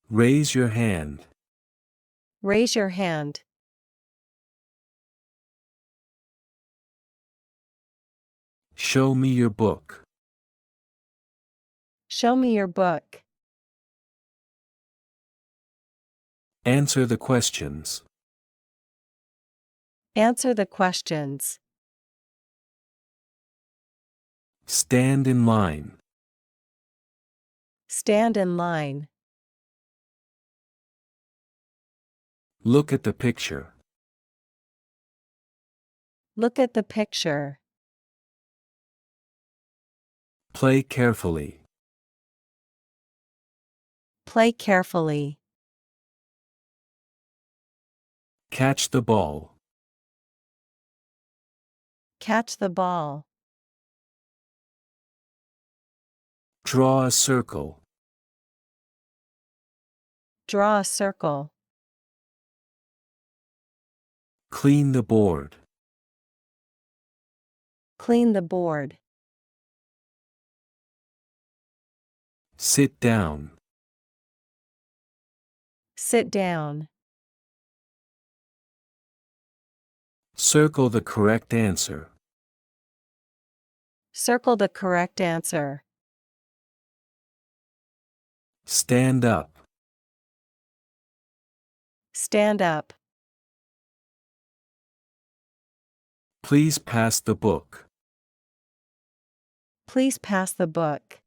Raise your hand. Raise your hand. Show me your book. Show me your book. Answer the questions. Answer the questions. Stand in line. Stand in line. Look at the picture. Look at the picture. Play carefully. Play carefully. Catch the ball. Catch the ball. Draw a circle. Draw a circle. Clean the board. Clean the board. Sit down. Sit down. Circle the correct answer. Circle the correct answer. Stand up. Stand up. Please pass the book. Please pass the book.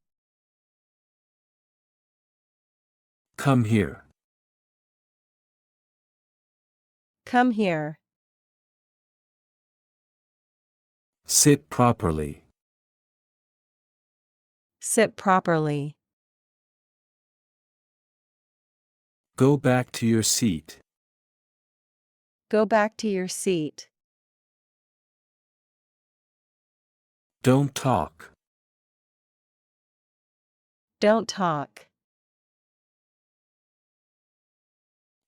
Come here. Come here. Sit properly. Sit properly. Go back to your seat. Go back to your seat. Don't talk. Don't talk.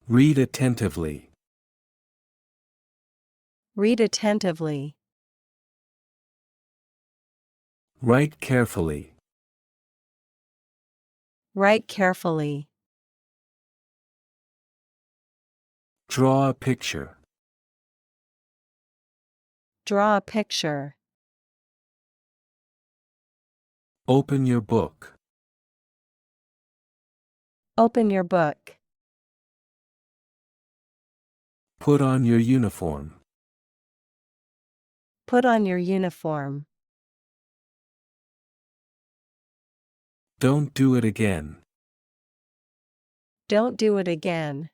Read attentively. Read attentively. Write carefully. Write carefully. Draw a picture. Draw a picture. Open your book. Open your book. Put on your uniform. Put on your uniform. Don't do it again. Don't do it again.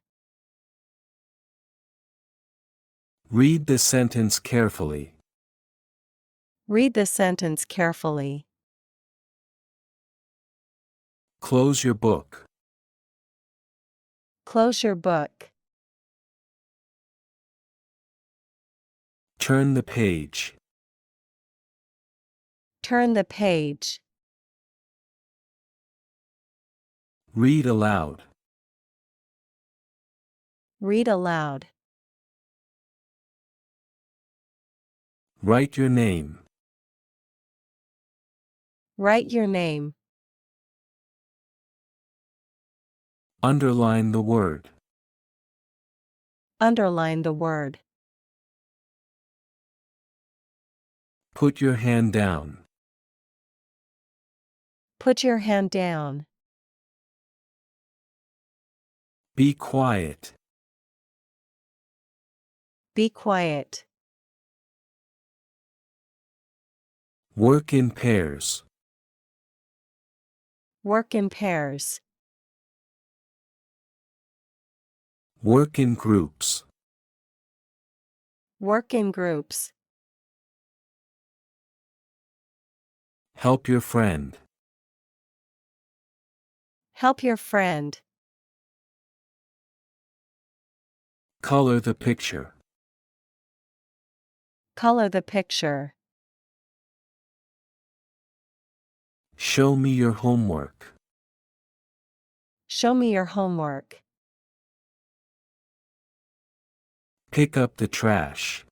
Read the sentence carefully. Read the sentence carefully. Close your book. Close your book. Turn the page. Turn the page. Read aloud. Read aloud. Write your name. Write your name. Underline the word. Underline the word. Put your hand down. Put your hand down. Be quiet. Be quiet. Work in pairs. Work in pairs. Work in groups. Work in groups. Help your friend. Help your friend. Color the picture. Color the picture. Show me your homework. Show me your homework. Pick up the trash.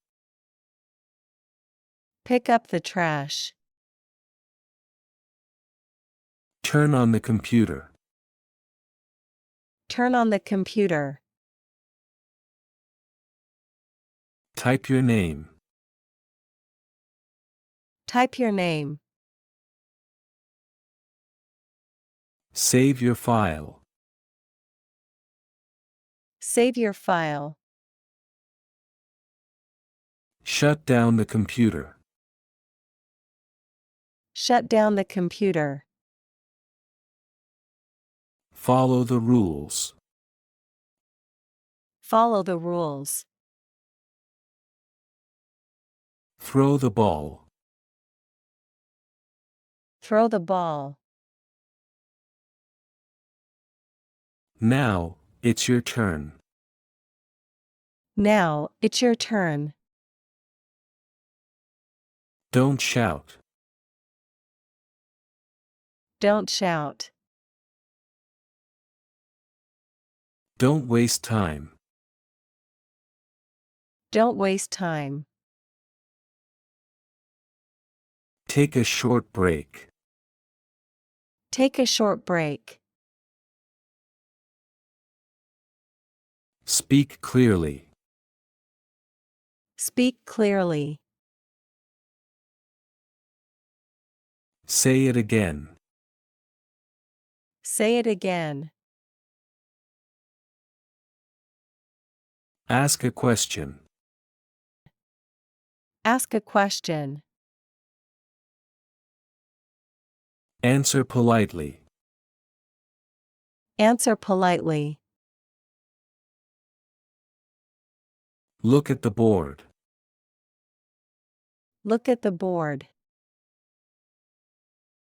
Pick up the trash. Turn on the computer. Turn on the computer. Type your name. Type your name. Save your file. Save your file. Shut down the computer. Shut down the computer. Follow the rules. Follow the rules. Throw the ball. Throw the ball. Now, it's your turn. Now, it's your turn. Don't shout. Don't shout. Don't waste time. Don't waste time. Take a short break. Take a short break. Speak clearly. Speak clearly. Say it again. Say it again. Ask a question. Ask a question. Answer politely. Answer politely. Look at the board. Look at the board.